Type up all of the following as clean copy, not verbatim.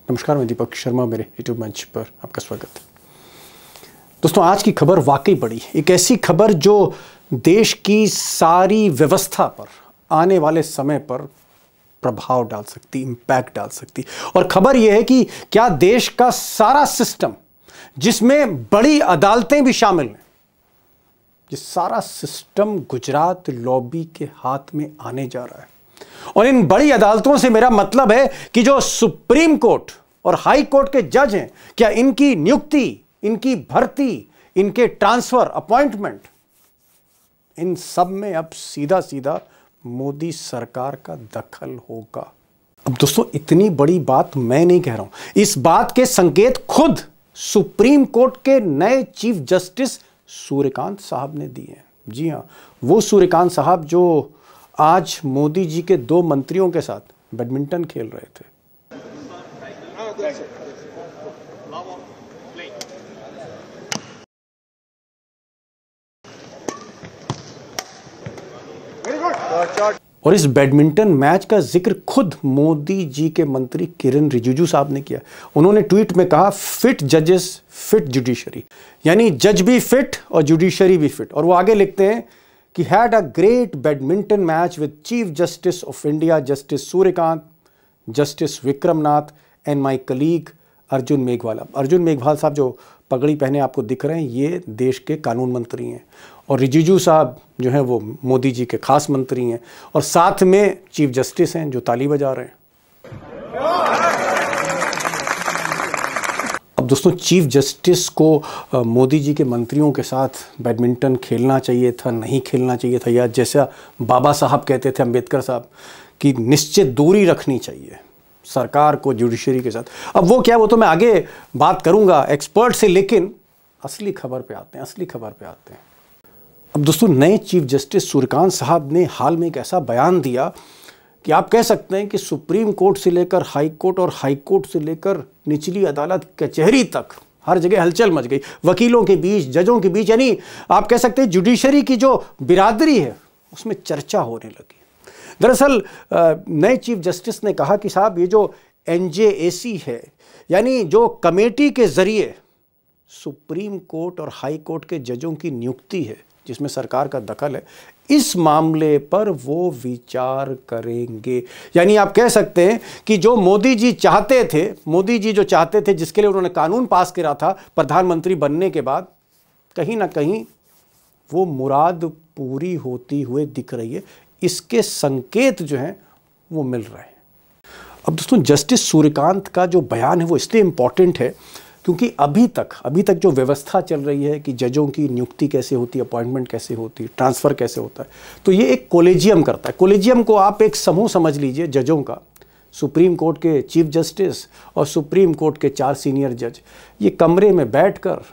नमस्कार, मैं दीपक शर्मा, मेरे यूट्यूब मंच पर आपका स्वागत है। दोस्तों, आज की खबर वाकई बड़ी है। एक ऐसी खबर जो देश की सारी व्यवस्था पर आने वाले समय पर प्रभाव डाल सकती, इंपैक्ट डाल सकती। और खबर यह है कि क्या देश का सारा सिस्टम, जिसमें बड़ी अदालतें भी शामिल हैं, ये सारा सिस्टम गुजरात लॉबी के हाथ में आने जा रहा है। और इन बड़ी अदालतों से मेरा मतलब है कि जो सुप्रीम कोर्ट और हाई कोर्ट के जज हैं, क्या इनकी नियुक्ति, इनकी भर्ती, इनके ट्रांसफर, अपॉइंटमेंट, इन सब में अब सीधा सीधा मोदी सरकार का दखल होगा। अब दोस्तों, इतनी बड़ी बात मैं नहीं कह रहा हूं, इस बात के संकेत खुद सुप्रीम कोर्ट के नए चीफ जस्टिस सूर्यकांत साहब ने दिए हैं। जी हां, वो सूर्यकांत साहब जो आज मोदी जी के 2 मंत्रियों के साथ बैडमिंटन खेल रहे थे। और इस बैडमिंटन मैच का जिक्र खुद मोदी जी के मंत्री किरण रिजिजू साहब ने किया। उन्होंने ट्वीट में कहा, फिट जजेस फिट जुडिशरी, यानी जज भी फिट और जुडिशरी भी फिट। और वो आगे लिखते हैं कि had a great badminton match with Chief Justice of India, Justice Suryakant, Justice Vikram Nath and my colleague Arjun Meghwal. Arjun Meghwal साहब जो पगड़ी पहने आपको दिख रहे हैं, ये देश के कानून मंत्री हैं। और रिजिजू साहब जो हैं वो मोदी जी के खास मंत्री हैं। और साथ में चीफ जस्टिस हैं जो ताली बजा रहे हैं। अब दोस्तों, चीफ जस्टिस को मोदी जी के मंत्रियों के साथ बैडमिंटन खेलना चाहिए था, नहीं खेलना चाहिए था, या जैसा बाबा साहब कहते थे, अंबेडकर साहब, कि निश्चित दूरी रखनी चाहिए सरकार को जुडिशरी के साथ। अब वो क्या, वो तो मैं आगे बात करूंगा एक्सपर्ट से, लेकिन असली खबर पे आते हैं। अब दोस्तों, नए चीफ जस्टिस सूर्यकांत साहब ने हाल में एक ऐसा बयान दिया कि आप कह सकते हैं कि सुप्रीम कोर्ट से लेकर हाई कोर्ट और हाई कोर्ट से लेकर निचली अदालत कचहरी तक हर जगह हलचल मच गई। वकीलों के बीच, जजों के बीच, यानी आप कह सकते हैं जुडिशरी की जो बिरादरी है उसमें चर्चा होने लगी। दरअसल नए चीफ जस्टिस ने कहा कि साहब, ये जो NJAC है, यानी जो कमेटी के जरिए सुप्रीम कोर्ट और हाई कोर्ट के जजों की नियुक्ति है, जिसमें सरकार का दखल है, इस मामले पर वो विचार करेंगे। यानी आप कह सकते हैं कि जो मोदी जी जो चाहते थे, जिसके लिए उन्होंने कानून पास करा था प्रधानमंत्री बनने के बाद, कहीं ना कहीं वो मुराद पूरी होती हुई दिख रही है। इसके संकेत जो हैं वो मिल रहे हैं। अब दोस्तों, जस्टिस सूर्यकांत का जो बयान है वो इसलिए इंपॉर्टेंट है क्योंकि अभी तक जो व्यवस्था चल रही है कि जजों की नियुक्ति कैसे होती है, अपॉइंटमेंट कैसे होती है, ट्रांसफ़र कैसे होता है, तो ये एक कोलेजियम करता है। कोलेजियम को आप एक समूह समझ लीजिए जजों का। सुप्रीम कोर्ट के चीफ जस्टिस और सुप्रीम कोर्ट के 4 सीनियर जज ये कमरे में बैठकर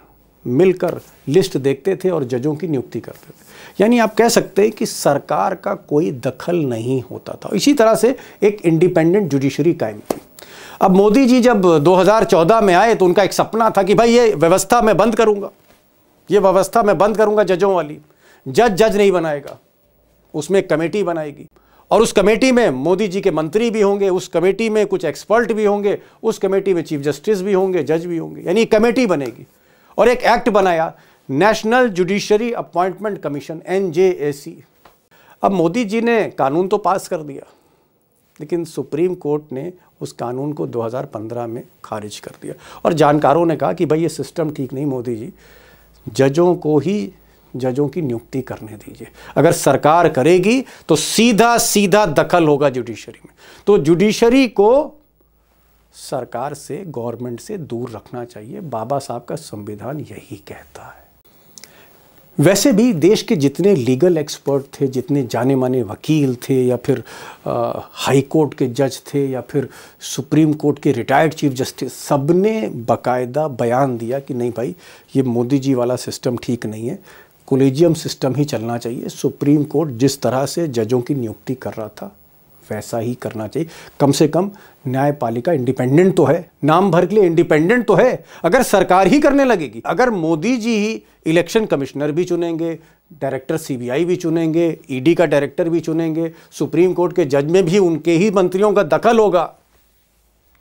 मिलकर लिस्ट देखते थे और जजों की नियुक्ति करते थे। यानी आप कह सकते हैं कि सरकार का कोई दखल नहीं होता था। इसी तरह से एक इंडिपेंडेंट जुडिशरी कायम की। अब मोदी जी जब 2014 में आए तो उनका एक सपना था कि भाई ये व्यवस्था मैं बंद करूंगा, जजों वाली। जज नहीं बनाएगा, उसमें एक कमेटी बनाएगी और उस कमेटी में मोदी जी के मंत्री भी होंगे, उस कमेटी में कुछ एक्सपर्ट भी होंगे, उस कमेटी में चीफ जस्टिस भी होंगे, जज भी होंगे, यानी कमेटी बनेगी। और एक एक्ट बनाया, national judiciary appointment commission, NJAC। अब मोदी जी ने कानून तो पास कर दिया, लेकिन सुप्रीम कोर्ट ने उस कानून को 2015 में खारिज कर दिया। और जानकारों ने कहा कि भाई ये सिस्टम ठीक नहीं, मोदी जी जजों की नियुक्ति करने दीजिए। अगर सरकार करेगी तो सीधा दखल होगा जुडिशरी में। तो जुडिशरी को सरकार से, गवर्नमेंट से दूर रखना चाहिए। बाबा साहब का संविधान यही कहता है। वैसे भी देश के जितने लीगल एक्सपर्ट थे, जितने जाने माने वकील थे, या फिर हाई कोर्ट के जज थे, या फिर सुप्रीम कोर्ट के रिटायर्ड चीफ जस्टिस, सबने बाकायदा बयान दिया कि नहीं भाई, ये मोदी जी वाला सिस्टम ठीक नहीं है, कोलेजियम सिस्टम ही चलना चाहिए। सुप्रीम कोर्ट जिस तरह से जजों की नियुक्ति कर रहा था वैसा ही करना चाहिए। कम से कम न्यायपालिका इंडिपेंडेंट तो है, नाम भर के लिए इंडिपेंडेंट तो है। अगर सरकार ही करने लगेगी, अगर मोदी जी ही इलेक्शन कमिश्नर भी चुनेंगे, डायरेक्टर CBI भी चुनेंगे, ED का डायरेक्टर भी चुनेंगे, सुप्रीम कोर्ट के जज में भी उनके ही मंत्रियों का दखल होगा,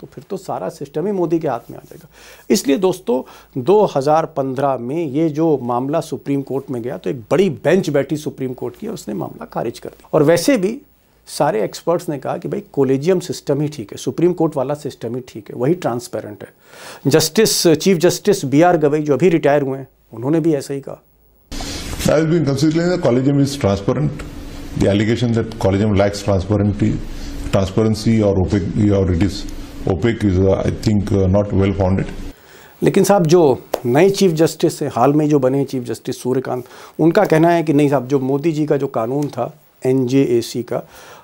तो फिर तो सारा सिस्टम ही मोदी के हाथ में आ जाएगा। इसलिए दोस्तों 2015 में ये जो मामला सुप्रीम कोर्ट में गया तो एक बड़ी बेंच बैठी सुप्रीम कोर्ट की और उसने मामला खारिज कर दिया। और वैसे भी सारे एक्सपर्ट्स ने कहा कि भाई कोलेजियम सिस्टम ही ठीक है, सुप्रीम कोर्ट वाला सिस्टम ही ठीक है, वही ट्रांसपेरेंट है। चीफ जस्टिस BR गवई जो अभी रिटायर हुए हैं उन्होंने भी ऐसा ही कहा। I have been considering the collegium is transparent. The allegation that collegium lacks transparency or it is opaque is, I think, not well founded. लेकिन साहब जो नए चीफ जस्टिस हैं, हाल में जो बने चीफ जस्टिस सूर्यकांत, उनका कहना है कि नहीं साहब, जो मोदी जी का जो कानून था NJAC का,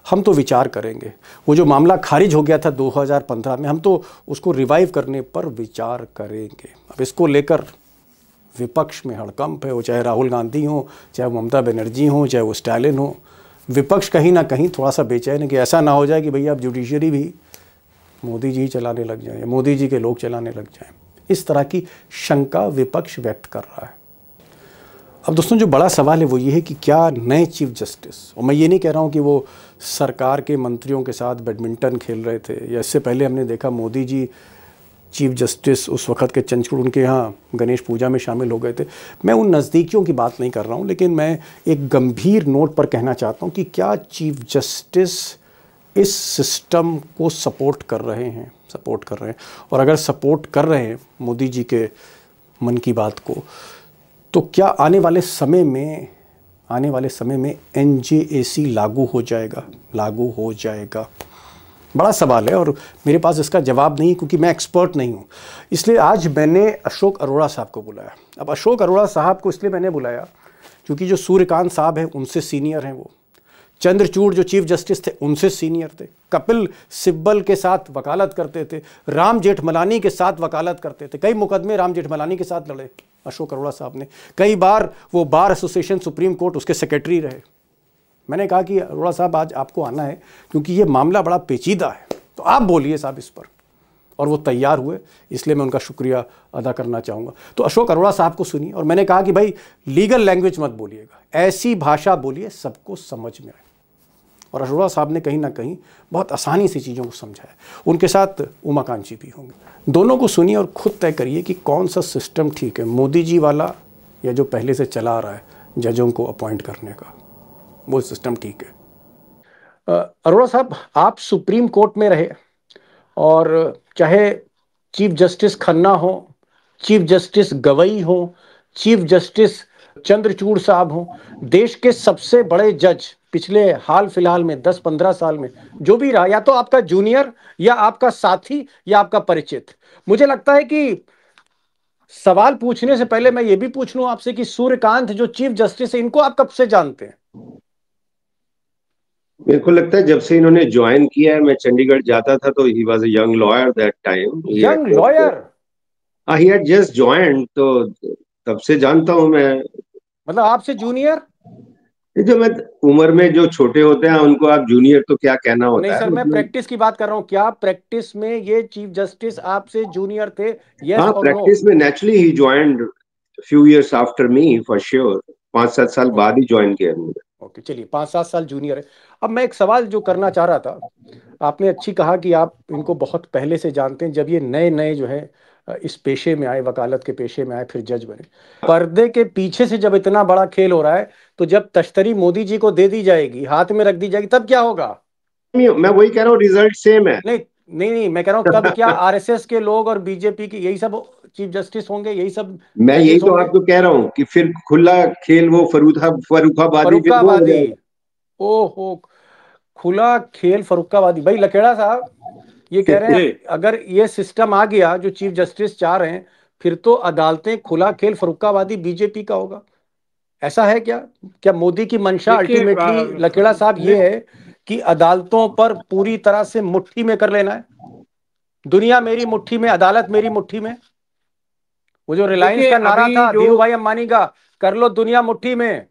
हम तो विचार करेंगे। वो जो मामला खारिज हो गया था 2015 में, हम तो उसको रिवाइव करने पर विचार करेंगे। अब इसको लेकर विपक्ष में हड़कंप है, वो चाहे राहुल गांधी हो, चाहे ममता बनर्जी हो, चाहे वो स्टालिन हो। विपक्ष कहीं ना कहीं थोड़ा सा बेचैन है कि ऐसा ना हो जाए कि भैया अब जुडिशरी भी मोदी जी चलाने लग जाए, मोदी जी के लोग चलाने लग जाएं। इस तरह की शंका विपक्ष व्यक्त कर रहा है। अब दोस्तों जो बड़ा सवाल है वो ये है कि क्या नए चीफ जस्टिस, और मैं ये नहीं कह रहा हूँ कि वो सरकार के मंत्रियों के साथ बैडमिंटन खेल रहे थे, या इससे पहले हमने देखा मोदी जी चीफ जस्टिस उस वक़्त के चंद्रचूड़ उनके यहाँ गणेश पूजा में शामिल हो गए थे। मैं उन नज़दीकियों की बात नहीं कर रहा हूँ, लेकिन मैं एक गंभीर नोट पर कहना चाहता हूँ कि क्या चीफ जस्टिस इस सिस्टम को सपोर्ट कर रहे हैं। और अगर सपोर्ट कर रहे हैं मोदी जी के मन की बात को, तो क्या आने वाले समय में NJAC लागू हो जाएगा? बड़ा सवाल है और मेरे पास इसका जवाब नहीं, क्योंकि मैं एक्सपर्ट नहीं हूँ। इसलिए आज मैंने अशोक अरोड़ा साहब को बुलाया। अब अशोक अरोड़ा साहब को इसलिए मैंने बुलाया क्योंकि जो सूर्यकांत साहब हैं उनसे सीनियर हैं वो, चंद्रचूड़ जो चीफ जस्टिस थे उनसे सीनियर थे, कपिल सिब्बल के साथ वकालत करते थे, राम जेठमलानी के साथ वकालत करते थे, कई मुकदमे राम जेठमलानी के साथ लड़े अशोक अरोड़ा साहब ने, कई बार वो बार एसोसिएशन सुप्रीम कोर्ट उसके सेक्रेटरी रहे। मैंने कहा कि अरोड़ा साहब आज आपको आना है क्योंकि ये मामला बड़ा पेचीदा है, तो आप बोलिए साहब इस पर। और वो तैयार हुए, इसलिए मैं उनका शुक्रिया अदा करना चाहूँगा। तो अशोक अरोड़ा साहब को सुनिए, और मैंने कहा कि भाई लीगल लैंग्वेज मत बोलिएगा, ऐसी भाषा बोलिए सबको समझ में आए। और अरोड़ा साहब ने कहीं ना कहीं बहुत आसानी से चीज़ों को समझाया। उनके साथ उमाकांत जी भी होंगे। दोनों को सुनिए और खुद तय करिए कि कौन सा सिस्टम ठीक है, मोदी जी वाला या जो पहले से चला रहा है जजों को अपॉइंट करने का, वो सिस्टम ठीक है। अरोड़ा साहब, आप सुप्रीम कोर्ट में रहे, और चाहे चीफ जस्टिस खन्ना हो, चीफ जस्टिस गवई हो, चीफ जस्टिस चंद्रचूड़ साहब हो, देश के सबसे बड़े जज पिछले हाल फिलहाल में 10-15 साल में जो भी रहा, या तो आपका जूनियर या आपका साथी या आपका परिचित। मुझे लगता है कि सवाल पूछने से पहले मैं ये भी पूछ लूं आपसे कि सूर्यकांत जो चीफ जस्टिस है, इनको आप कब से जानते हैं? मेरे को लगता है जब से इन्होंने ज्वाइन किया है। मैं चंडीगढ़ जाता था तो he was a young lawyer that time. Young lawyer? He had just joined, तो तब से जानता हूं मैं। मतलब आपसे जूनियर? जो मैं उम्र में जो छोटे होते हैं उनको आप जूनियर तो क्या कहना होता नहीं है। सर, मैं प्रैक्टिस की बात कर रहा हूं। क्या प्रैक्टिस में ये चीफ जस्टिस आपसे जूनियर थे? यस और नो? प्रैक्टिस में naturally he joined few years after me for sure. 5-7 साल बाद ही ज्वाइन किया मैंने। ओके, चलिए 5-7 साल जूनियर है। अब मैं एक सवाल जो करना चाह रहा था, आपने अच्छी कहा कि आप इनको बहुत पहले से जानते हैं, जब ये नए नए जो है इस पेशे में आए, वकालत के पेशे में आए, फिर जज बने। पर्दे के पीछे से जब इतना बड़ा खेल हो रहा है, तो जब तश्तरी मोदी जी को दे दी जाएगी, हाथ में रख दी जाएगी, तब क्या होगा? मैं वही कह रहा हूँ, रिजल्ट सेम है। नहीं, मैं कह रहा हूँ तब क्या आरएसएस के लोग और बीजेपी की यही सब चीफ जस्टिस होंगे, यही सब? मैं यही तो आपको कह रहा हूँ कि फिर खुला खेल वो फर्रुखाबादी। ओहो, खुला खेल फर्रुखाबादी। भाई लकेड़ा साहब ये कह रहे हैं अगर ये सिस्टम आ गया जो चीफ जस्टिस चाह रहे हैं, फिर तो अदालतें खुला खेल फर्रुखाबादी बीजेपी का होगा। ऐसा है क्या मोदी की मंशा अल्टीमेटली लकेड़ा साहब ये है कि अदालतों पर पूरी तरह से मुट्ठी में कर लेना है? दुनिया मेरी मुट्ठी में, अदालत मेरी मुट्ठी में। वो जो रिलायंस का नारा था धीरू भाई अंबानी का, कर लो दुनिया मुट्ठी में।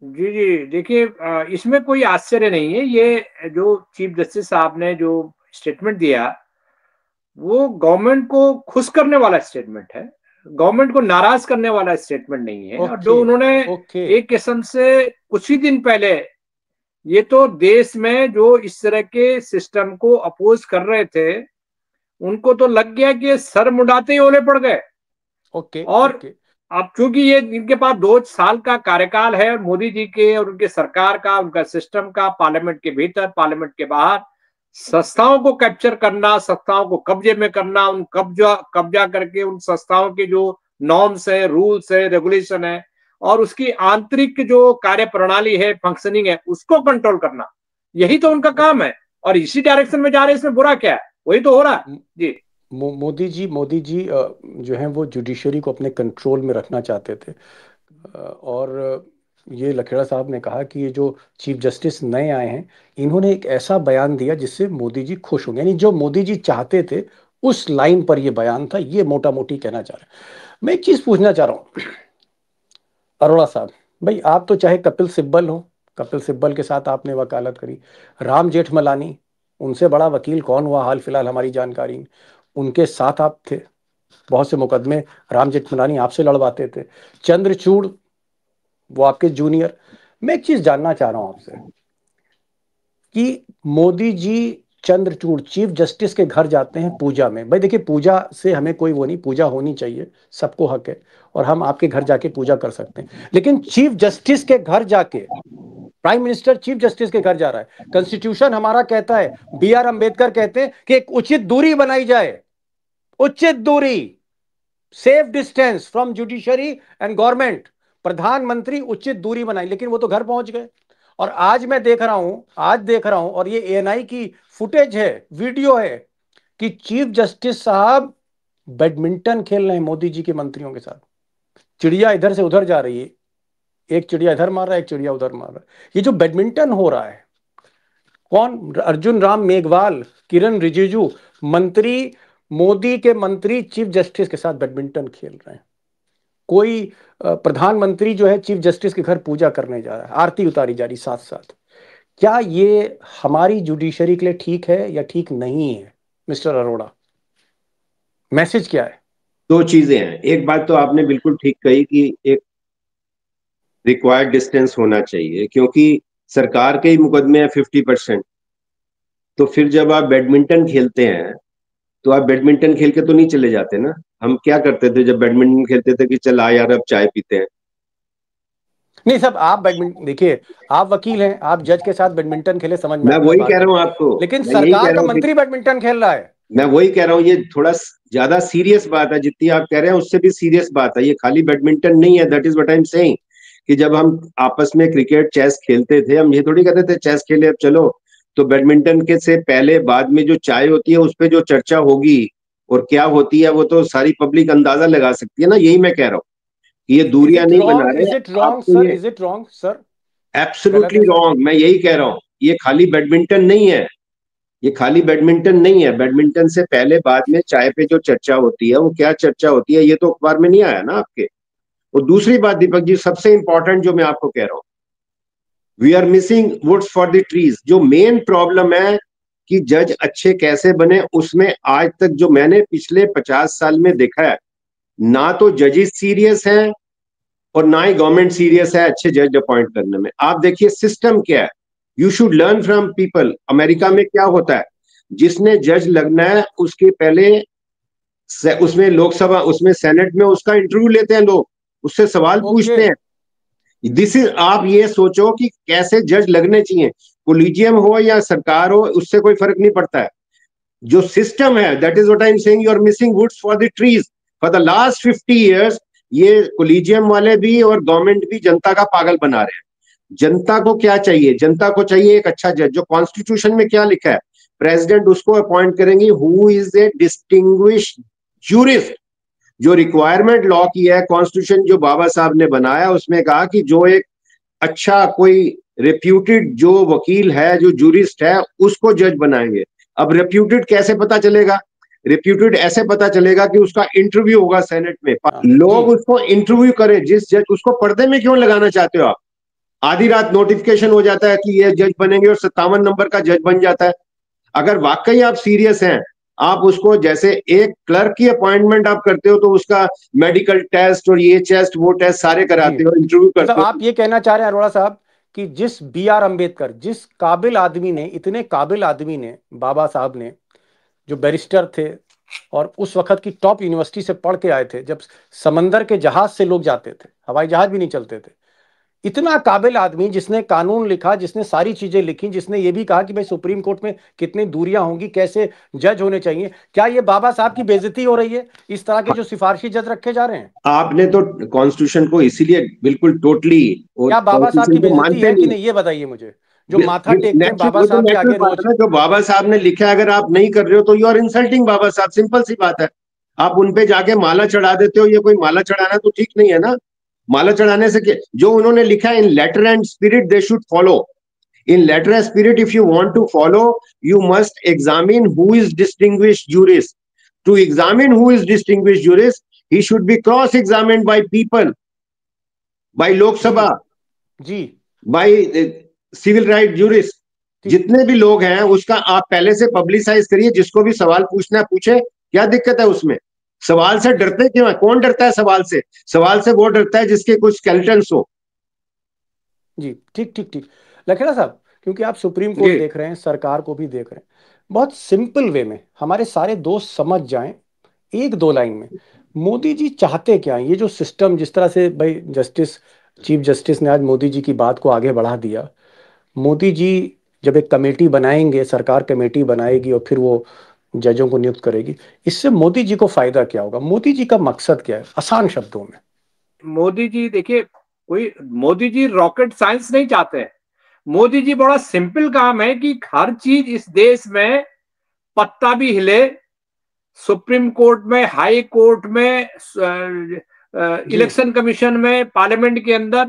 जी, देखिए इसमें कोई आश्चर्य नहीं है। ये जो चीफ जस्टिस साहब ने जो स्टेटमेंट दिया, वो गवर्नमेंट को खुश करने वाला स्टेटमेंट है, गवर्नमेंट को नाराज करने वाला स्टेटमेंट नहीं है। और जो उन्होंने एक किस्म से कुछ ही दिन पहले, ये तो देश में जो इस तरह के सिस्टम को अपोज कर रहे थे, उनको तो लग गया कि ये सर मुंडाते ही ओले पड़ गए। ओके और ओके। अब चूंकि ये इनके पास 2 साल का कार्यकाल है मोदी जी के और उनके सरकार का, उनका सिस्टम का, पार्लियामेंट के भीतर, पार्लियामेंट के बाहर संस्थाओं को कैप्चर करना, संस्थाओं को कब्जे में करना, उन कब्जा करके उन संस्थाओं के जो नॉर्म्स है, रूल्स है, रेगुलेशन है और उसकी आंतरिक जो कार्य प्रणाली है, फंक्शनिंग है, उसको कंट्रोल करना, यही तो उनका काम है। और इसी डायरेक्शन में जा रहे हैं, इसमें बुरा क्या है? वही तो हो रहा है जी। मोदी जी जो हैं वो जुडिशरी को अपने कंट्रोल में रखना चाहते थे। और ये लखेड़ा साहब ने कहा कि ये जो चीफ जस्टिस नए आए हैं, इन्होंने एक ऐसा बयान दिया जिससे मोदी जी खुश होंगे, यानी जो मोदी जी चाहते थे उस लाइन पर ये बयान था, ये मोटा मोटी कहना चाह रहे हैं। मैं एक चीज पूछना चाह रहा हूँ अरोड़ा साहब, भाई आप तो चाहे कपिल सिब्बल हो, कपिल सिब्बल के साथ आपने वकालत करी, राम जेठमलानी, उनसे बड़ा वकील कौन हुआ हाल फिलहाल हमारी जानकारी में, उनके साथ आप थे, बहुत से मुकदमे राम जेठमलानी आपसे लड़वाते थे, चंद्रचूड़ वो आपके जूनियर। मैं एक चीज जानना चाह रहा हूं आपसे कि मोदी जी चंद्रचूड़ चीफ जस्टिस के घर जाते हैं पूजा में, भाई देखिए पूजा से हमें कोई वो नहीं, पूजा होनी चाहिए, सबको हक है और हम आपके घर जाके पूजा कर सकते हैं, लेकिन चीफ जस्टिस के घर जाके, प्राइम मिनिस्टर चीफ जस्टिस के घर जा रहा है, कॉन्स्टिट्यूशन हमारा कहता है, B.R. अंबेडकर कहते हैं कि एक उचित दूरी बनाई जाए, उचित दूरी, safe distance from judiciary and government, प्रधानमंत्री उचित दूरी बनाई, लेकिन वो तो घर पहुंच गए। और आज मैं देख रहा हूं, आज देख रहा हूं, और ये ANI की फुटेज है, वीडियो है कि चीफ जस्टिस साहब बैडमिंटन खेल रहे हैं मोदी जी के मंत्रियों के साथ, चिड़िया इधर से उधर जा रही है, एक चिड़िया इधर मार रहा है, एक चिड़िया उधर मार रहा है। ये जो बैडमिंटन हो रहा है, कौन, अर्जुन राम मेघवाल, किरण रिजिजू, मंत्री, मोदी के मंत्री चीफ जस्टिस के साथ बैडमिंटन खेल रहे हैं। कोई प्रधानमंत्री जो है चीफ जस्टिस के घर पूजा करने जा रहा है, आरती उतारी जा रही साथ साथ। क्या ये हमारी जुडिशरी के लिए ठीक है या ठीक नहीं है मिस्टर अरोड़ा? मैसेज क्या है? दो चीजें हैं। एक बात तो आपने बिल्कुल ठीक कही कि एक रिक्वायर्ड डिस्टेंस होना चाहिए, क्योंकि सरकार के ही मुकदमे हैं 50%। तो फिर जब आप बैडमिंटन खेलते हैं तो आप बैडमिंटन खेल के तो नहीं चले जाते ना। हम क्या करते थे जब बैडमिंटन खेलते थे कि चल आ यार अब चाय पीते हैं। नहीं साहब, आप बैडमिंटन देखिए, आप वकील हैं, आप जज के साथ बैडमिंटन खेले, समझ में मैं आपकी वही बात कह रहा है, हूं आपको, लेकिन मैं यही कह सरकार रहा का हूँ कि मंत्री बैडमिंटन खेल रहा है। मैं वही कह रहा हूँ, ये थोड़ा ज्यादा सीरियस बात है। जितनी आप कह रहे हैं उससे भी सीरियस बात है। ये खाली बैडमिंटन नहीं है। That is what I am saying कि जब हम आपस में क्रिकेट चेस खेलते थे, हम ये थोड़ी कहते थे चेस खेले अब चलो। तो बैडमिंटन के से पहले बाद में जो चाय होती है उस पर जो चर्चा होगी और क्या होती है वो तो सारी पब्लिक अंदाजा लगा सकती है ना। यही मैं कह रहा हूँ कि ये इज दूरियां इट नहीं बना रॉन्ग, रहे इज हैं इट रॉन्ग आपको सर, ये। Is it wrong sir? गलत एब्सोल्युटली है सर? रॉन्ग। मैं यही कह रहा हूँ, ये खाली बैडमिंटन नहीं है। ये खाली बैडमिंटन नहीं है। बैडमिंटन से पहले बाद में चाय पे जो चर्चा होती है वो क्या चर्चा होती है ये तो अखबार में नहीं आया ना आपके। और दूसरी बात दीपक जी, सबसे इंपॉर्टेंट जो मैं आपको कह रहा हूं, we are missing woods for the trees. जो मेन प्रॉब्लम है कि जज अच्छे कैसे बने, उसमें आज तक जो मैंने पिछले 50 साल में देखा है, ना तो जजेस सीरियस हैं और ना ही गवर्नमेंट सीरियस है अच्छे जज अपॉइंट करने में। आप देखिए सिस्टम क्या है। You should learn from people. America में क्या होता है, जिसने जज लगना है उसके पहले उसमें लोकसभा, उसमें सेनेट में उसका इंटरव्यू लेते हैं लोग, उससे सवाल ओके। पूछते हैं। दिस इज, आप ये सोचो कि कैसे जज लगने चाहिए, कोलिजियम हो या सरकार हो, उससे कोई फर्क नहीं पड़ता है। जो सिस्टम है, that is what I am saying, you are missing woods for the trees for the last 50 years। ये कोलिजियम वाले भी और गवर्नमेंट भी जनता का पागल बना रहे हैं। जनता को क्या चाहिए? जनता को चाहिए एक अच्छा जज। जो कॉन्स्टिट्यूशन में क्या लिखा है, प्रेसिडेंट उसको अपॉइंट करेंगे who is a distinguished jurist. जो रिक्वायरमेंट लॉ की है, कॉन्स्टिट्यूशन जो बाबा साहब ने बनाया, उसमें कहा कि जो एक अच्छा कोई रेप्यूटेड जो वकील है, जो जूरिस्ट है, उसको जज बनाएंगे। अब रेप्यूटेड कैसे पता चलेगा? रेप्यूटेड ऐसे पता चलेगा कि उसका इंटरव्यू होगा सेनेट में, जी। लोग उसको इंटरव्यू करें। जिस जज, उसको पर्दे में क्यों लगाना चाहते हो आप? आधी रात नोटिफिकेशन हो जाता है कि ये जज बनेंगे और 57 नंबर का जज बन जाता है। अगर वाकई आप सीरियस हैं, आप उसको, जैसे एक क्लर्क की अपॉइंटमेंट आप करते हो तो उसका मेडिकल टेस्ट और ये टेस्ट वो टेस्ट सारे जी, कराते हो, इंटरव्यू मतलब करते आप हो। ये कहना चाह रहे हैं अरोड़ा साहब कि जिस B.R. अंबेडकर, जिस काबिल आदमी ने, इतने काबिल आदमी ने, बाबा साहब ने, जो बैरिस्टर थे, और उस वक्त की टॉप यूनिवर्सिटी से पढ़ के आए थे, जब समंदर के जहाज से लोग जाते थे, हवाई जहाज भी नहीं चलते थे। इतना काबिल आदमी जिसने कानून लिखा, जिसने सारी चीजें लिखी, जिसने ये भी कहा कि भाई सुप्रीम कोर्ट में कितनी दूरियां होंगी, कैसे जज होने चाहिए। क्या ये बाबा साहब की बेइज्जती हो रही है इस तरह के जो सिफारशी जज रखे जा रहे हैं? आपने तो कॉन्स्टिट्यूशन को इसीलिए बिल्कुल टोटली और क्या बाबा साहब की कॉन्स्टिट्यूशन को बेइज्जती मानते है कि नहीं। नहीं, ये बताइए मुझे। जो माथा टेकते हैं नेचुरल, बाबा वो तो साहब के नेचुरल आगे बात रोज। है ना, जो बाबा साहब ने लिखा है अगर आप नहीं कर रहे हो तो यू आर इंसल्टिंग बाबा साहब, सिंपल सी बात है। आप उनपे जाके माला चढ़ा देते हो, ये कोई माला चढ़ाना तो ठीक नहीं है ना। माला चढ़ाने से क्या, जो उन्होंने लिखा है in letter and spirit they should follow. In letter and spirit, if you want to follow, you must examine who is distinguished jurist. To examine who is distinguished jurist, he should be cross-examined by people, by Lok Sabha, ji by civil right jurists. जितने भी लोग हैं उसका आप पहले से publicise करिए, जिसको भी सवाल पूछना है पूछे। क्या दिक्कत है उसमें? सवाल से डरते क्यों है? कौन डरता है सवाल से? सवाल से वो डरता है जिसके कुछ स्केलेटन्स हो। जी, ठीक ठीक ठीक। लखेड़ा साहब, क्योंकि आप सुप्रीम कोर्ट जी देख रहे हैं, सरकार को भी देख रहे हैं, बहुत सिंपल वे में हमारे सारे दोस्त समझ जाएं, एक दो लाइन में, मोदी जी चाहते क्या हैं? ये जो सिस्टम जिस तरह से भाई चीफ जस्टिस ने आज मोदी जी की बात को आगे बढ़ा दिया। मोदी जी जब एक कमेटी बनाएंगे, सरकार कमेटी बनाएगी और फिर वो जजों को नियुक्त करेगी, इससे मोदी जी को फायदा क्या होगा? मोदी जी का मकसद क्या है, आसान शब्दों में? मोदी जी देखिए, कोई मोदी जी रॉकेट साइंस नहीं चाहते हैं। मोदी जी बड़ा सिंपल काम है कि हर चीज इस देश में पत्ता भी हिले, सुप्रीम कोर्ट में, हाई कोर्ट में, इलेक्शन कमीशन में, पार्लियामेंट के अंदर,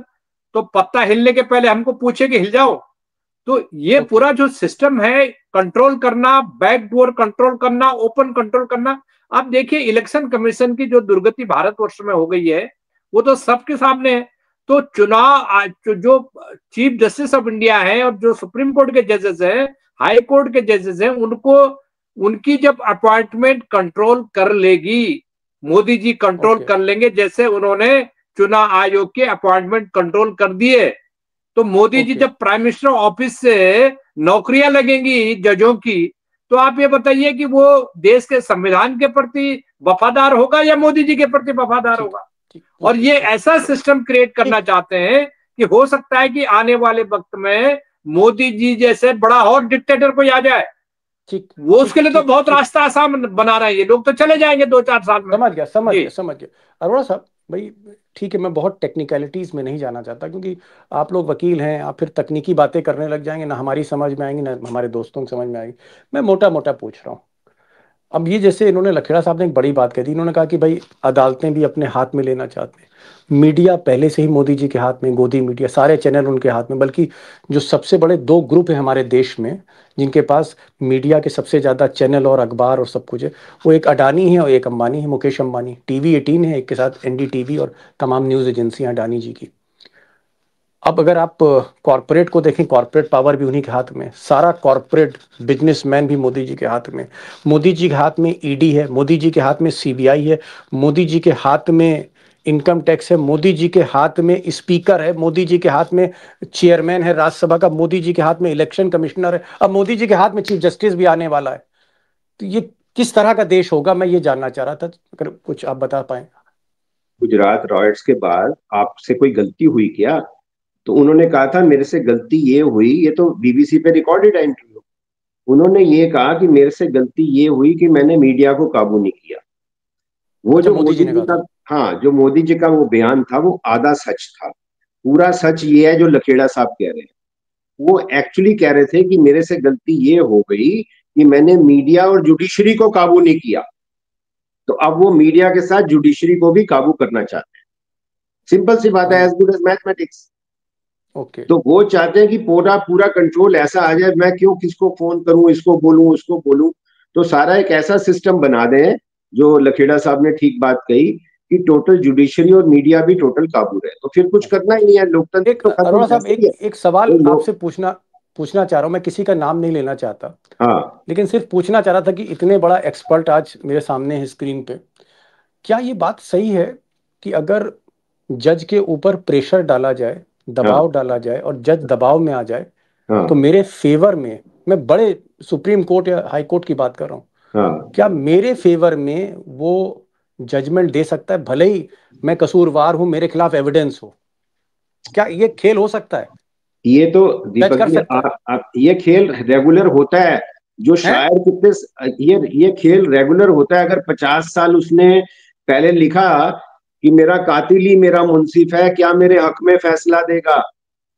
तो पत्ता हिलने के पहले हमको पूछे कि हिल जाओ। तो ये पूरा जो सिस्टम है, कंट्रोल करना, बैकडोर कंट्रोल करना, ओपन कंट्रोल करना। आप देखिए इलेक्शन कमीशन की जो दुर्गति भारतवर्ष में हो गई है, वो तो सबके सामने है। तो चुनाव जो चीफ जस्टिस ऑफ इंडिया है और जो सुप्रीम कोर्ट के जजेस हैं, हाई कोर्ट के जजेस हैं, उनको उनकी जब अपॉइंटमेंट कंट्रोल कर लेगी, मोदी जी कंट्रोल कर लेंगे, जैसे उन्होंने चुनाव आयोग के अपॉइंटमेंट कंट्रोल कर दिए। तो मोदी जी जब प्राइम मिनिस्टर ऑफिस से नौकरियां लगेंगी जजों की, तो आप ये बताइए कि वो देश के संविधान के प्रति वफादार होगा या मोदी जी के प्रति वफादार होगा? और ये ऐसा सिस्टम क्रिएट करना चाहते हैं कि हो सकता है कि आने वाले वक्त में मोदी जी जैसे बड़ा और डिक्टेटर कोई आ जाए। वो उसके लिए तो बहुत रास्ता आसान बना रहे हैं ये लोग, तो चले जाएंगे 2-4 साल में। समझ गया। अरोड़ा साहब भाई, ठीक है, मैं बहुत टेक्निकलिटीज में नहीं जाना चाहता, क्योंकि आप लोग वकील हैं, आप फिर तकनीकी बातें करने लग जाएंगे, ना हमारी समझ में आएंगी ना हमारे दोस्तों की समझ में आएगी। मैं मोटा मोटा पूछ रहा हूँ। अब ये जैसे इन्होंने, लखेड़ा साहब ने एक बड़ी बात कही थी, इन्होंने कहा कि भाई अदालतें भी अपने हाथ में लेना चाहते हैं। मीडिया पहले से ही मोदी जी के हाथ में, गोदी मीडिया, सारे चैनल उनके हाथ में। बल्कि जो सबसे बड़े दो ग्रुप हैं हमारे देश में, जिनके पास मीडिया के सबसे ज़्यादा चैनल और अखबार और सब कुछ है, वो एक अडानी है और एक अंबानी है, मुकेश अंबानी। TV18 है एक के साथ, NDTV और तमाम न्यूज़ एजेंसियां अडानी जी की। अब अगर आप कॉरपोरेट को देखें, कॉरपोरेट पावर भी उन्हीं के हाथ में, सारा कॉरपोरेट बिजनेसमैन भी मोदी जी के हाथ में। मोदी जी के हाथ में ED है, मोदी जी के हाथ में CBI है, मोदी जी के हाथ में इनकम टैक्स है, मोदी जी के हाथ में स्पीकर है, मोदी जी के हाथ में चेयरमैन है राज्यसभा का, मोदी जी के हाथ में इलेक्शन कमिश्नर है, अब मोदी जी के हाथ में चीफ जस्टिस भी आने वाला है। तो ये किस तरह का देश होगा, मैं ये जानना चाह रहा था, अगर कुछ आप बता पाए। गुजरात रॉयट्स के बाद आपसे कोई गलती हुई क्या? तो उन्होंने कहा था मेरे से गलती ये हुई, ये तो BBC पे रिकॉर्डेड है इंटरव्यू। उन्होंने ये कहा कि मेरे से गलती ये हुई कि मैंने मीडिया को काबू नहीं किया। वो अच्छा, जो मोदी जी मोदी ने जी कहा का, था। हाँ, जो मोदी जी का वो बयान था वो आधा सच था। पूरा सच ये है जो लखेड़ा साहब कह रहे हैं। वो एक्चुअली कह रहे थे कि मेरे से गलती ये हो गई कि मैंने मीडिया और जुडिशरी को काबू नहीं किया। तो अब वो मीडिया के साथ जुडिशरी को भी काबू करना चाहते हैं। सिंपल सी बात है, एज गुड एज मैथमेटिक्स। तो वो चाहते हैं कि पूरा पूरा कंट्रोल ऐसा आ जाए, मैं क्यों किसको फोन करूं, इसको बोलूं उसको बोलूं। तो सारा एक ऐसा सिस्टम बना दें, जो लखेड़ा साहब ने ठीक बात कही, कि टोटल जुडिशरी और मीडिया भी टोटल काबू रहे। तो फिर कुछ करना ही नहीं है, लोकतंत्र तो खत्म अरोड़ा साहब, वैसे ही है। एक सवाल तो आपसे पूछना चाह रहा हूं। मैं किसी का नाम नहीं लेना चाहता, हाँ, लेकिन सिर्फ पूछना चाह रहा था कि इतने बड़ा एक्सपर्ट आज मेरे सामने है स्क्रीन पे, क्या ये बात सही है कि अगर जज के ऊपर प्रेशर डाला जाए, हाँ, दबाव डाला जाए और जज दबाव में आ जाए, तो हाँ, मेरे फेवर में, मैं बड़े सुप्रीम कोर्ट या हाई कोर्ट की बात कर रहा हूँ, हाँ, क्या मेरे फेवर में वो जजमेंट दे सकता है, भले ही मैं कसूरवार हूं, मेरे खिलाफ एविडेंस हो? क्या ये खेल हो सकता है? ये तो जज दीपक कर जी, सकता है? ये खेल रेगुलर होता है। जो हैं? शायर कितने, ये खेल रेगुलर होता है। अगर 50 साल उसने पहले लिखा कि मेरा कातिल ही मेरा मुंसिफ है, क्या मेरे हक में फैसला देगा,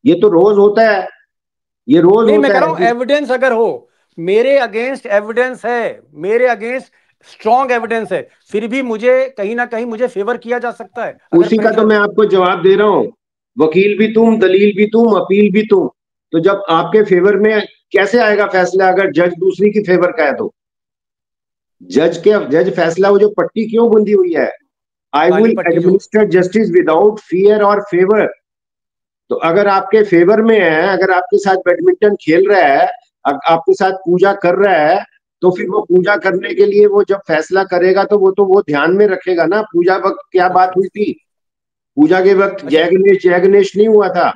ये तो रोज होता है, ये रोज नहीं, मैं होता कह रहा हूं है। एविडेंस अगर हो, मेरे अगेंस्ट एविडेंस है, मेरे अगेंस्ट स्ट्रॉन्ग एविडेंस है, फिर भी मुझे कहीं ना कहीं मुझे फेवर किया जा सकता है अगर उसी का तो प्रेशर मैं हो। आपको जवाब दे रहा हूं। वकील भी तुम, दलील भी तुम, अपील भी तुम। तो जब आपके फेवर में कैसे आएगा फैसला अगर जज दूसरी की फेवर का है तो? जज फैसला, वो जो पट्टी क्यों बुंदी हुई है, आई काली विल पट्टी जो। एडमिनिस्टर जस्टिस विदाउट फियर और फेवर। तो अगर आपके फेवर में है, अगर आपके साथ बैडमिंटन खेल रहा है, आपके साथ पूजा कर रहा है, तो फिर वो पूजा करने के लिए वो जब फैसला करेगा तो वो ध्यान में रखेगा ना पूजा वक्त क्या बात ओके। हुई थी। पूजा के वक्त अच्छा। जय गणेश नहीं हुआ था।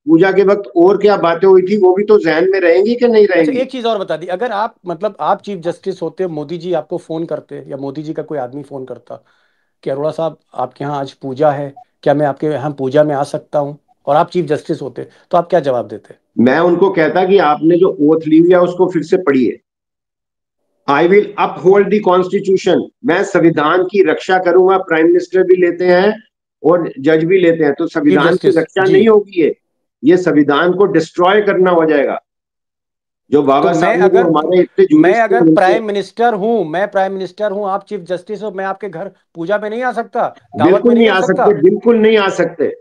पूजा के वक्त और क्या बातें हुई थी, वो भी तो जहन में रहेंगी कि नहीं अच्छा, रहेंगी? एक चीज और बता दी, अगर आप मतलब आप चीफ जस्टिस होते, मोदी जी आपको फोन करते या मोदी जी का कोई आदमी फोन करता कि अरोड़ा साहब आपके यहाँ आज पूजा है, क्या मैं आपके यहाँ पूजा में आ सकता हूँ, और आप चीफ जस्टिस होते, तो आप क्या जवाब देते? मैं उनको कहता कि आपने जो ओथ ली हुई है उसको फिर से पढ़िए। I will uphold the constitution, मैं संविधान की रक्षा करूंगा। प्राइम मिनिस्टर भी लेते हैं और जज भी लेते हैं, तो चीफ संविधान की जस्टिस रक्षा जी। नहीं होगी ये संविधान को डिस्ट्रॉय करना हो जाएगा। जो तो बाबा मैं साहब ने, जो अगर हमारे इतने मैं जूरिस्ट थे अगर उनसे। प्राइम मिनिस्टर हूं, मैं प्राइम मिनिस्टर हूं, आप चीफ जस्टिस हो, मैं आपके घर पूजा में नहीं आ सकता, दावत बिल्कुल में नहीं नहीं आ आ सकता? सकते, बिल्कुल नहीं आ सकते।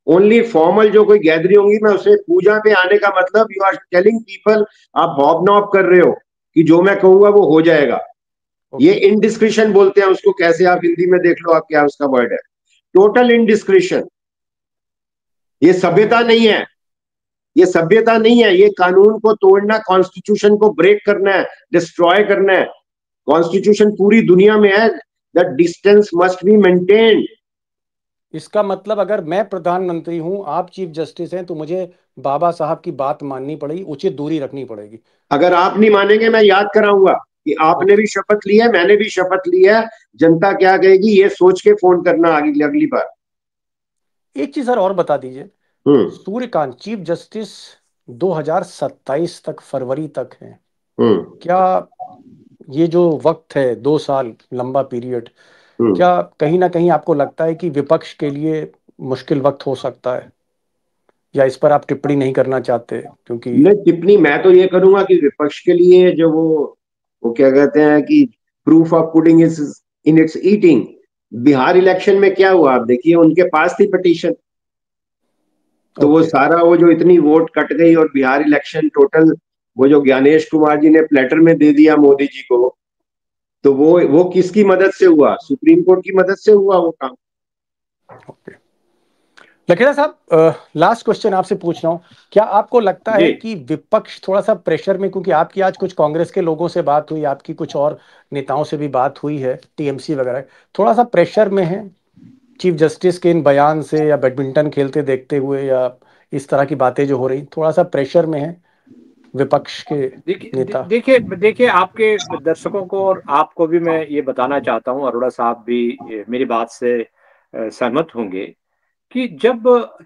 ओनली फॉर्मल जो कोई गैदरिंग होंगी, मैं उसे पूजा पे आने का मतलब, यू आर टेलिंग पीपल, आप हॉबनॉब कर रहे हो कि जो मैं कहूंगा वो हो जाएगा। ये ओके। इनडिस्क्रिशन बोलते हैं उसको, कैसे आप हिंदी में देख लो, आप क्या उसका वर्ड है, टोटल इनडिस्क्रिशन। ये ओके। सभ्यता नहीं है, ये सभ्यता नहीं है। ये कानून को तोड़ना, कॉन्स्टिट्यूशन को ब्रेक करना है, डिस्ट्रॉय करना है। कॉन्स्टिट्यूशन पूरी दुनिया में है, that distance must be maintained. इसका मतलब अगर मैं प्रधानमंत्री हूं, आप चीफ जस्टिस हैं, तो मुझे बाबा साहब की बात माननी पड़ेगी, उचित दूरी रखनी पड़ेगी। अगर आप नहीं मानेंगे, मैं याद कराऊंगा कि आपने ओके। भी शपथ ली है, मैंने भी शपथ ली है। जनता क्या कहेगी ये सोच के फोन करना अगली अगली बार। एक चीज सर और बता दीजिए, हम्म। सूर्यकांत चीफ जस्टिस 2027 तक, फरवरी तक है। हम्म। क्या ये जो वक्त है, 2 साल लंबा पीरियड, हम्म। क्या कहीं ना कहीं आपको लगता है कि विपक्ष के लिए मुश्किल वक्त हो सकता है, या इस पर आप टिप्पणी नहीं करना चाहते क्योंकि? नहीं, टिप्पणी मैं तो ये करूंगा कि विपक्ष के लिए जो वो क्या कहते हैं कि proof of pudding is in its eating. Bihar election में क्या हुआ आप देखिए, उनके पास थी पिटीशन, तो वो ओके। सारा वो जो इतनी वोट कट गई, और बिहार इलेक्शन टोटल वो जो ज्ञानेश कुमार जी ने प्लेटर में दे दिया मोदी जी को, तो वो किसकी मदद से हुआ? सुप्रीम कोर्ट की मदद से हुआ वो काम। ओके। लखेड़ा साहब, लास्ट क्वेश्चन आपसे पूछ रहा हूँ, क्या आपको लगता जी। है कि विपक्ष थोड़ा सा प्रेशर में, क्योंकि आपकी आज कुछ कांग्रेस के लोगों से बात हुई, आपकी कुछ और नेताओं से भी बात हुई है, टीएमसी वगैरह, थोड़ा सा प्रेशर में है चीफ जस्टिस के इन बयान से, या बैडमिंटन खेलते देखते हुए, या इस तरह की बातें जो हो रही, थोड़ा सा प्रेशर में है विपक्ष के देखिए नेता? देखिए देखिए, आपके दर्शकों को और आपको भी मैं ये बताना चाहता हूँ, अरोड़ा साहब भी मेरी बात से सहमत होंगे, कि जब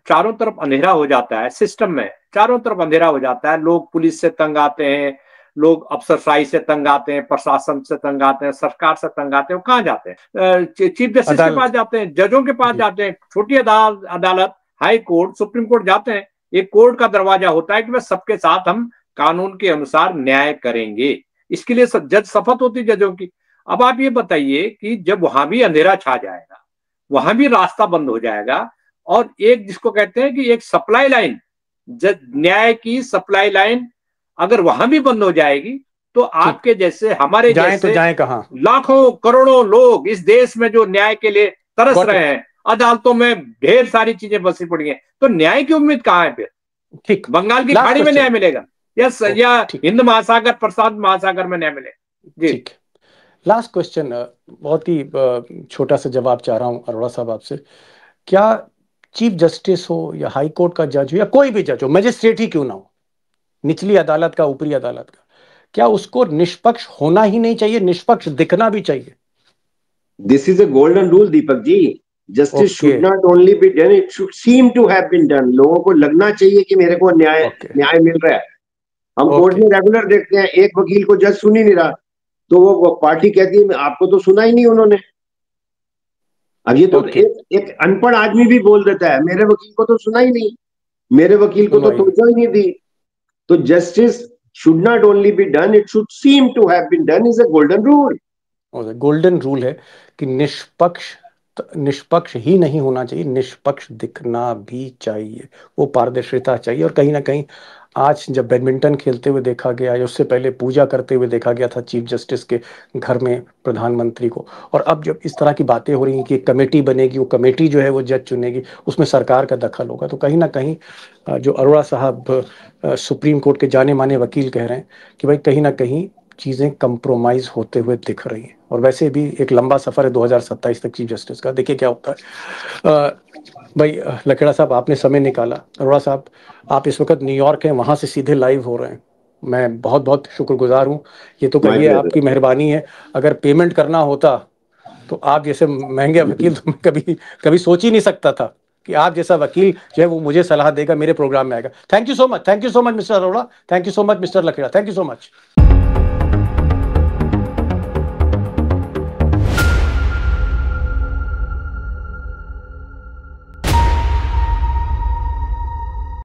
चारों तरफ अंधेरा हो जाता है, सिस्टम में चारों तरफ अंधेरा हो जाता है, लोग पुलिस से तंग आते हैं, लोग अफसरशाही से तंग आते हैं, प्रशासन से तंग आते हैं, सरकार से तंग आते हैं, वो कहाँ जाते हैं? चीफ जस्टिस के पास अदालत। जाते हैं, जजों के पास जी। जाते हैं, छोटी अदालत, हाई कोर्ट, सुप्रीम कोर्ट जाते हैं। एक कोर्ट का दरवाजा होता है कि बस सबके साथ हम कानून के अनुसार न्याय करेंगे। इसके लिए जज शपथ होती जजों की। अब आप ये बताइए कि जब वहां भी अंधेरा छा जाएगा, वहां भी रास्ता बंद हो जाएगा, और एक जिसको कहते हैं कि एक सप्लाई लाइन, न्याय की सप्लाई लाइन अगर वहां भी बंद हो जाएगी, तो ठीक। आपके जैसे, हमारे जाएं तो जैसे जाएं कहाँ? लाखों करोड़ों लोग इस देश में जो न्याय के लिए तरस गॉट रहे इट। हैं, अदालतों में ढेर सारी चीजें बसी पड़ी हैं, तो न्याय की उम्मीद कहाँ है फिर? ठीक। बंगाल की लास्ट खाड़ी में न्याय क्वेश्चन। मिलेगा, या ओके। ठीक। हिंद महासागर, प्रशांत महासागर में न्याय मिलेगा? जी। ठीक। लास्ट क्वेश्चन, बहुत ही छोटा सा जवाब चाह रहा हूं अरोड़ा साहब आपसे। क्या चीफ जस्टिस हो, या हाई कोर्ट का जज हो, या कोई भी जज हो, मजिस्ट्रेट ही क्यों ना हो, निचली अदालत का, ऊपरी अदालत का, क्या उसको निष्पक्ष होना ही नहीं चाहिए, निष्पक्ष दिखना भी चाहिए? This is a golden rule Deepak ji, justice okay should not only be done, it should seem to have been done. लोगों को लगना चाहिए कि मेरे को न्याय ओके न्याय मिल रहा है। हम कोर्ट ओके में रेगुलर देखते हैं, एक वकील को जज सुन ही नहीं रहा, तो वो पार्टी कहती है आपको तो सुना ही नहीं उन्होंने। अब ये तो ओके एक अनपढ़ आदमी भी बोल देता है मेरे वकील को तो सुना ही नहीं, मेरे वकील को तो सुनवाई तवज्जो ही नहीं दी। तो justice should not only be done, it should seem to have been done is a golden rule. Golden rule है कि निष्पक्ष ही नहीं होना चाहिए, निष्पक्ष दिखना भी चाहिए, वो पारदर्शिता चाहिए। और कहीं ना कहीं आज जब बैडमिंटन खेलते हुए देखा गया या उससे पहले पूजा करते हुए देखा गया था चीफ जस्टिस के घर में प्रधानमंत्री को, और अब जब इस तरह की बातें हो रही हैं कि एक कमेटी बनेगी, वो कमेटी जो है वो जज चुनेगी, उसमें सरकार का दखल होगा, तो कहीं ना कहीं जो अरोड़ा साहब सुप्रीम कोर्ट के जाने माने वकील कह रहे हैं कि भाई कहीं ना कहीं चीज़ें कंप्रोमाइज होते हुए दिख रही हैं। और वैसे भी एक लंबा सफर है 2027 तक चीफ जस्टिस का, देखिए क्या होता है। भाई लखेड़ा साहब, आपने समय निकाला। अरोड़ा साहब, आप इस वक्त न्यूयॉर्क हैं, वहां से सीधे लाइव हो रहे हैं, मैं बहुत बहुत शुक्रगुजार हूँ। ये तो माय कहिए प्लेजर। आपकी मेहरबानी है। अगर पेमेंट करना होता तो आप जैसे महंगे वकील तो मैं कभी कभी सोच ही नहीं सकता था कि आप जैसा वकील जो है वो मुझे सलाह देगा, मेरे प्रोग्राम में आएगा। Thank you so much, thank you so much mister Arora, thank you so much mister Lakhera, thank you so much.